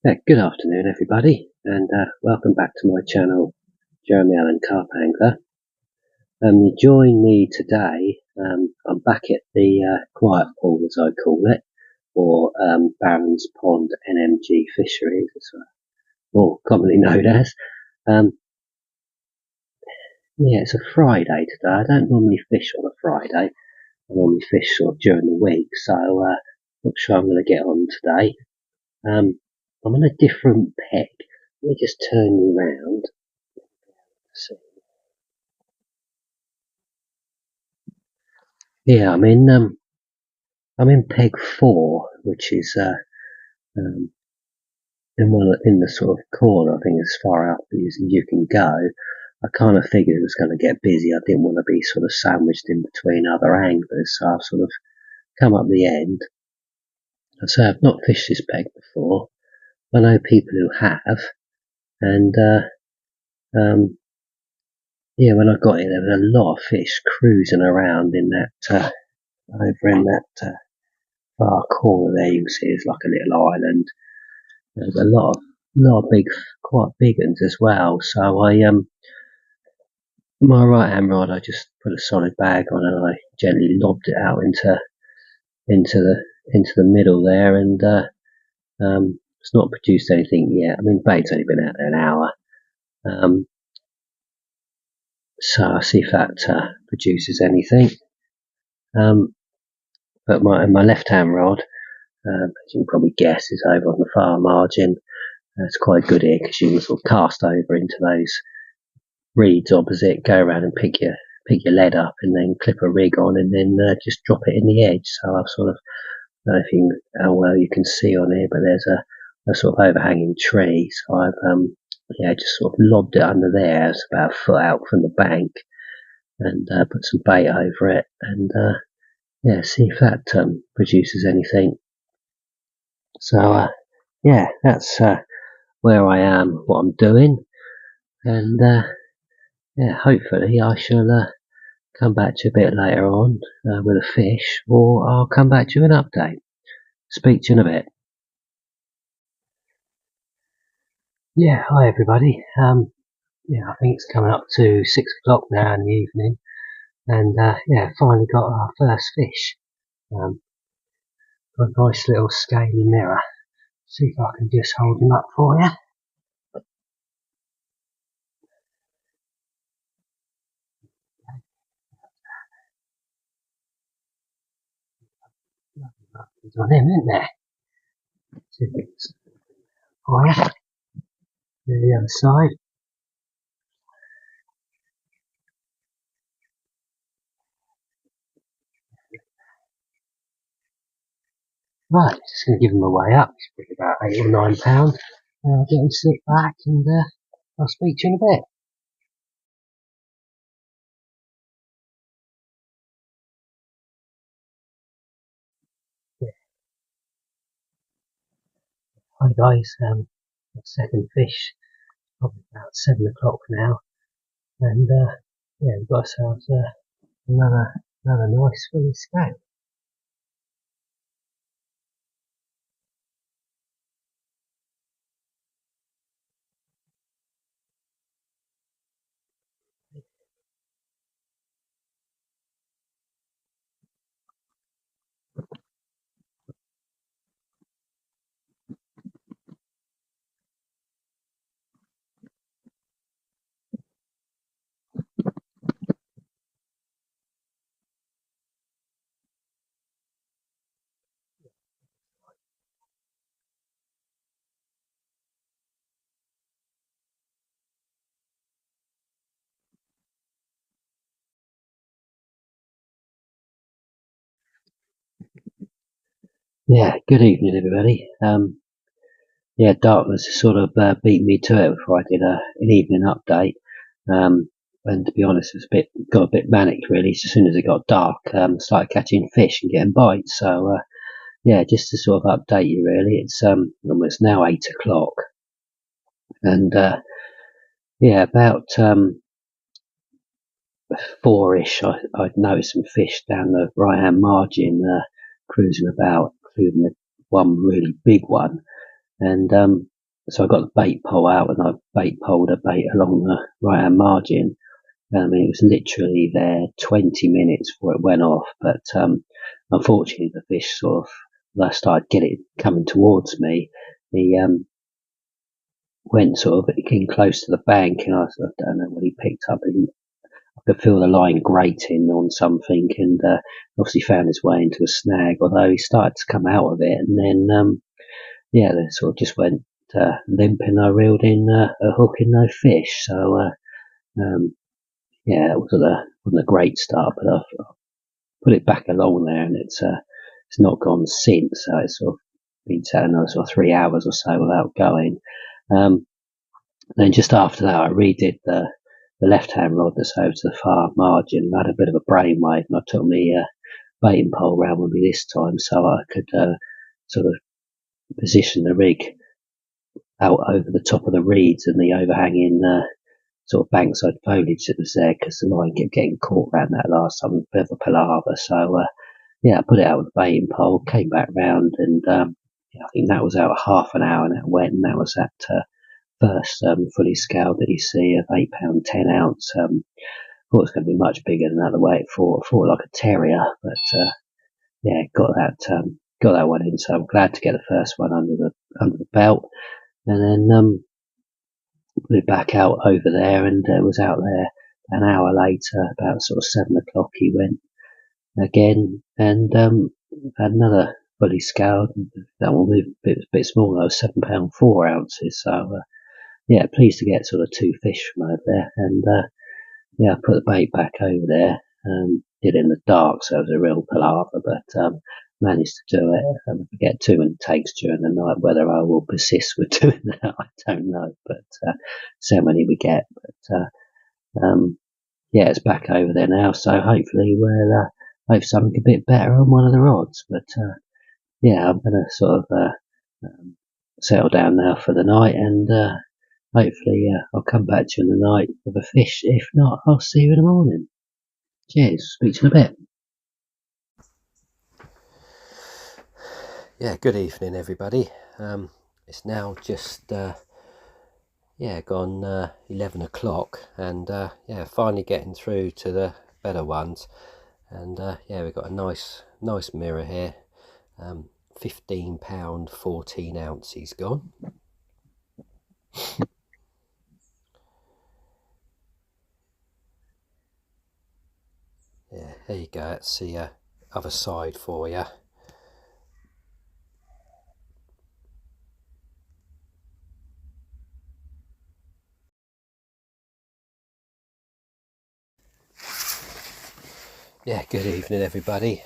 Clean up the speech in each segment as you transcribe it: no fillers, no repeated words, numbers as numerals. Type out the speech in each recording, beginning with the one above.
Good afternoon, everybody, and welcome back to my channel, Jeremy Allen Carp Angler. You join me today. I'm back at the quiet pool, as I call it, or Barron's Pond NMG Fishery, as more commonly known as. It's a Friday today. I don't normally fish on a Friday. I normally fish sort of during the week, so not sure I'm going to get on today. I'm on a different peg. Let me just turn you round. See. Yeah, I'm in peg 4, which is in the sort of corner. I think as far up as you can go. I kind of figured it was going to get busy. I didn't want to be sort of sandwiched in between other anglers, so I've sort of come up the end. So I've not fished this peg before. I know people who have, and when I got here, there was a lot of fish cruising around in that over in that far corner there. You can see it's like a little island. There's a lot of big, quite big ones as well. So my right hand rod, I just put a solid bag on and I gently lobbed it out into the middle there, and it's not produced anything yet. I mean, bait's only been out there an hour. So I'll see if that produces anything. But my left hand rod, as you can probably guess, is over on the far margin. It's quite good here because you can sort of cast over into those reeds opposite, go around and pick your lead up, and then clip a rig on, and then just drop it in the edge. So I've sort of, I don't know if how well you can see on here, but there's a sort of overhanging tree. So I've just sort of lobbed it under there. It's about a foot out from the bank, and put some bait over it, and see if that produces anything. So that's where I am, what I'm doing, and hopefully I shall come back to you a bit later on with a fish, or I'll come back to you with an update. Speak to you in a bit. Hi everybody. I think it's coming up to 6 o'clock now in the evening, and finally got our first fish. Got a nice little scaly mirror. See if I can just hold him up for you. There's on him, isn't there? See if it's for you. The other side. Right, just going to give him a weigh up. He's probably about £8 or £9. Get him sit back, and I'll speak to you in a bit. Hi guys, second fish, probably about 7 o'clock now, and we've got ourselves another nice fully scale. Good evening everybody. Darkness sort of beat me to it before I did an evening update. And to be honest, it got a bit manic really. As soon as it got dark, started catching fish and getting bites. So just to sort of update you really, it's almost now 8 o'clock, and about 4ish, I'd noticed some fish down the right hand margin cruising about, including one really big one, and so I got the bait pole out and I bait poled a bait along the right hand margin. I mean, it was literally there 20 minutes before it went off, but unfortunately the fish sort of, when I started getting it coming towards me, he went sort of in close to the bank, and I don't know what he picked up. I could feel the line grating on something, and obviously found his way into a snag, although he started to come out of it, and then they sort of just went limp, and I reeled in a hook and no fish. So it wasn't a great start, but I put it back along there, and it's not gone since. So it's sort of been sat another sort of 3 hours or so without going. Then just after that, I redid the left-hand rod that's over to the far margin. I had a bit of a brainwave, and I took my baiting pole round with me this time, so I could sort of position the rig out over the top of the reeds and the overhanging sort of bankside foliage that was there, because the line kept getting caught around that last time, a bit of a palaver. So I put it out with the baiting pole, came back round, and I think that was out half an hour, and that went, and that was that first fully scaled that you see of £8 10 ounce. Thought it was going to be much bigger than that, the way it fought like a terrier, but got that one in. So I'm glad to get the first one under the belt, and then put it back out over there, and it was out there an hour later, about sort of 7 o'clock. He went again, and had another fully scaled. That one was a bit smaller, £7 4 ounces. So pleased to get sort of 2 fish from over there, and I put the bait back over there. Did it in the dark, so it was a real palaver, but managed to do it. I get 2 intakes during the night. Whether I will persist with doing that, I don't know, but so many we get. But it's back over there now, so hopefully we'll hope something a bit better on one of the rods. But I'm going to sort of settle down now for the night, and hopefully I'll come back to you in the night with a fish. If not, I'll see you in the morning. Cheers. Speak to you in a bit. Yeah, good evening everybody. It's now just gone 11 o'clock, and finally getting through to the better ones. And we've got a nice mirror here. £15 14 ounces gone. Yeah, there you go. That's the other side for you. Yeah, good evening everybody.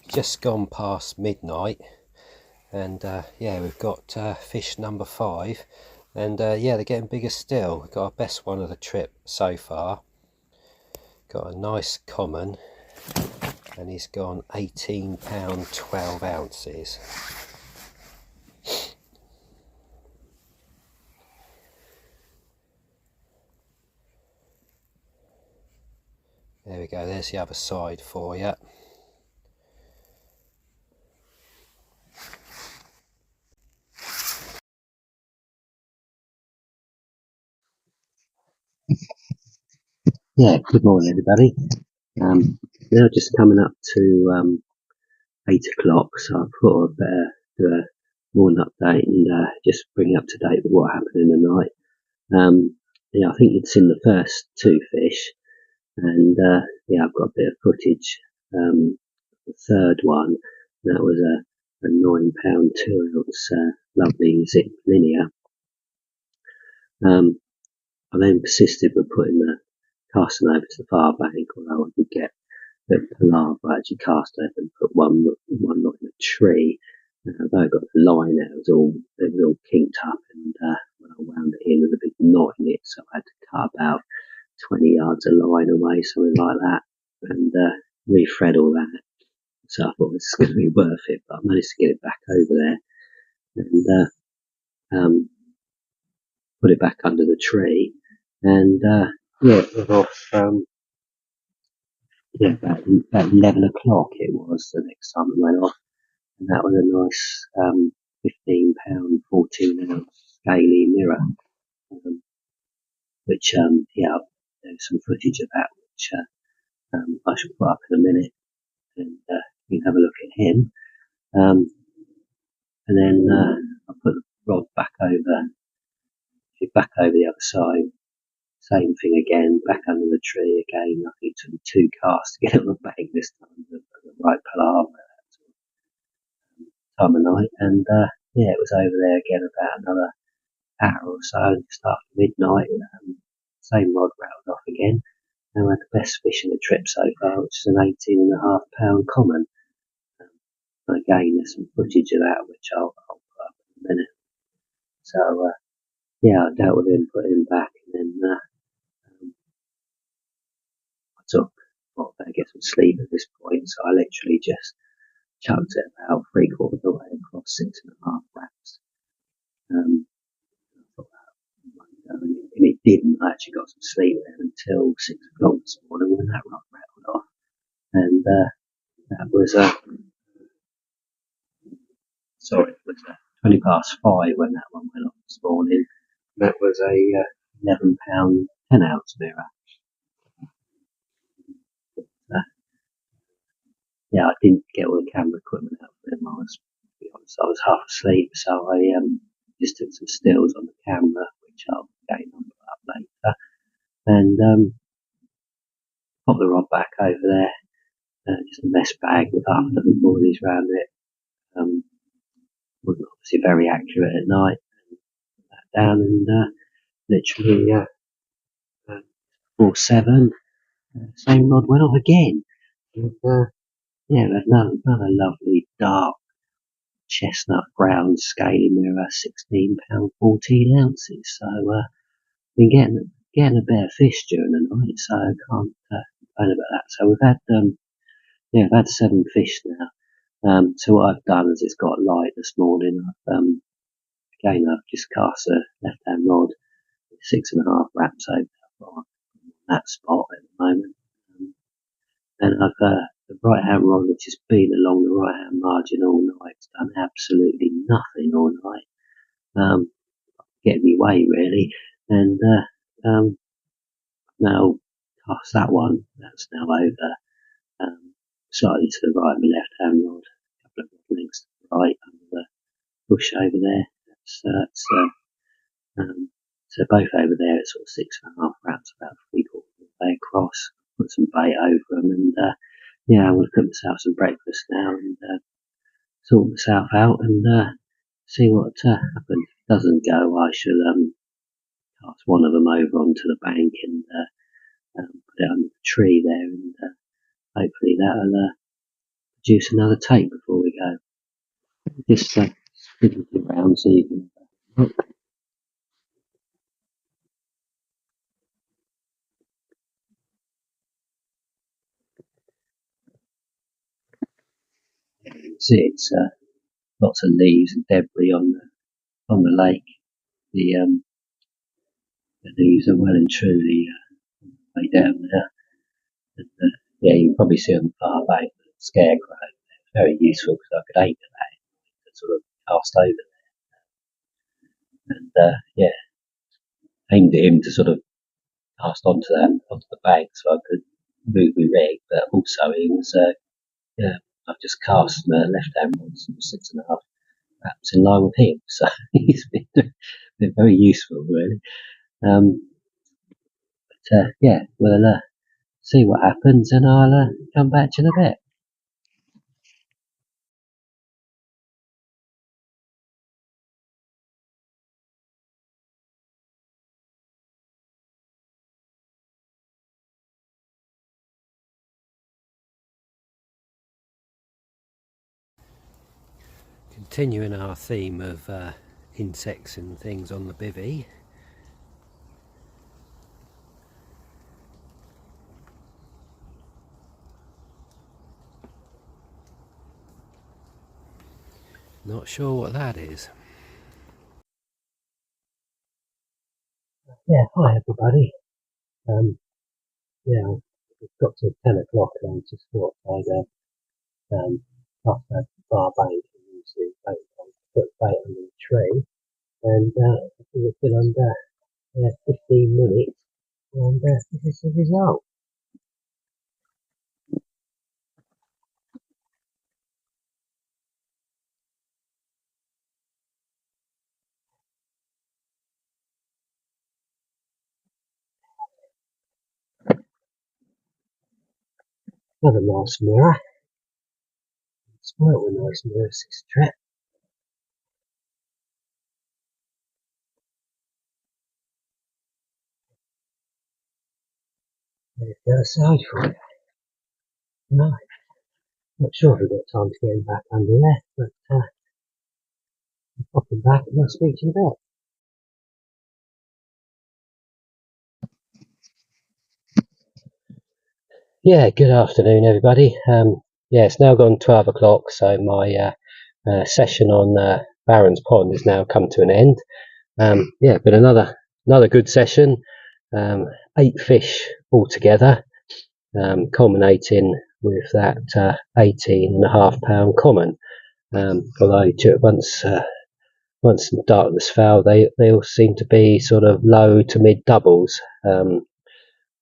Just gone past midnight, and we've got fish number 5, and they're getting bigger still. We've got our best one of the trip so far. Got a nice common, and he's gone £18 12 ounces. There we go, there's the other side for you. Yeah, good morning everybody. Now just coming up to 8 o'clock, so I thought I'd better do a morning update and just bring you up to date with what happened in the night. I think you'd seen the first 2 fish, and I've got a bit of footage. The third one, that was a £9 2 ounce lovely zip linear. I then persisted with putting the casting over to the far bank, although I did get a bit of palaver. I actually cast over and put one knot in a tree. Although I got the line out, it was all kinked up, and when I wound it in, there was a big knot in it, so I had to cut about 20 yards of line away, something like that, and re-thread all that. So I thought this is going to be worth it, but I managed to get it back over there, and put it back under the tree, and it was off. About 11 o'clock it was the next time it went off, and that was a nice £15 14-ounce scaly mirror, which yeah, there's some footage of that which I shall put up in a minute, and you can have a look at him. And then I put the rod back over the other side. Same thing again, back under the tree again. I think it took me 2 casts to get it on the bank this time, the right palaver that time of night. And yeah, it was over there again about another hour or so, just after midnight. Same rod rattled off again. And we had the best fish of the trip so far, which is an 18.5 pound common. Again, there's some footage of that which I'll put up in a minute. So yeah, I dealt with him, put him back, and then I took, well, I better get some sleep at this point, so I literally just chucked it about 3/4 of the way across 6.5 wraps. I thought that might go, and it didn't. I actually got some sleep there until 6 o'clock this morning when that rod rattled off, and that was it was 20 past 5 when that one went off this morning. That was a £11 10-ounce mirror. Yeah, I didn't get all the camera equipment out for him. To be honest, I was half asleep, so I just took some stills on the camera, which I'll again put up later, and pop the rod back over there. Just a mesh bag with half a dozen boilies around it. Wasn't obviously very accurate at night. Put that down, and literally 4/7, same rod went off again. And, yeah, another lovely dark chestnut brown scaly mirror, £16 14 ounces. So been getting a better fish during the night, so I can't complain about that. So we've had 7 fish now. So what I've done is it's got light this morning. I've just cast a left hand rod, 6.5 wraps over on that spot at the moment. And I've the right hand rod, which has been along the right hand margin all night. It's done absolutely nothing all night. Getting me way really, and now cast that one. That's now over, slightly to the right of my left hand rod, a couple of hooklinks to the right under the bush over there. So both over there at sort of 6.5 wraps, about 3/4 of the way across. Put some bait over them, and yeah, I'm going to cook myself some breakfast now and sort myself out and see what happens. If it doesn't go, I shall cast one of them over onto the bank and put it under the tree there, and hopefully that'll produce another take before we go. Just spin it around so you can look. You can see it's lots of leaves and debris on the lake. The leaves are well and truly way down there. And, yeah, you can probably see on the far bank the scarecrow. It's very useful because I could aim at that and sort of cast over there. And yeah, aimed at him to sort of cast onto the bank so I could move my rig, but also he was yeah, I've just cast my left hand on 6.5 wraps in line with him, so he's been very useful really. But yeah, we'll see what happens, and I'll come back to you in a bit. Continuing our theme of insects and things on the bivvy. Not sure what that is. Yeah, hi everybody. Yeah, it's got to 10 o'clock and I just thought I'd cast out the far bank and use the boat on put the bait under the tree, and I think it's been under 15 minutes, and this is the result. Another nice mirror. Spoiled with nice mirrors this trip. There's the other side for it. Right. Not sure if we've got time to get him back under there, but I'll pop him back and I'll speak to you in a bit. Yeah, good afternoon, everybody. Yeah, it's now gone 12 o'clock, so my session on Barron's Pond has now come to an end. Yeah, been another good session. 8 fish altogether, culminating with that 18.5 pound common. Although once darkness fell, they all seem to be sort of low to mid doubles.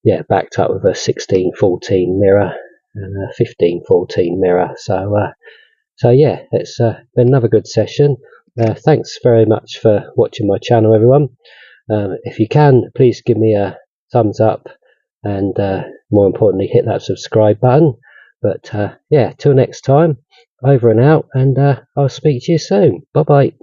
Yeah, backed up with a 16-14 mirror and a 15-14 mirror. So yeah, it's been another good session. Thanks very much for watching my channel, everyone. If you can, please give me a thumbs up, and more importantly, hit that subscribe button. But yeah, till next time, over and out, and I'll speak to you soon. Bye bye.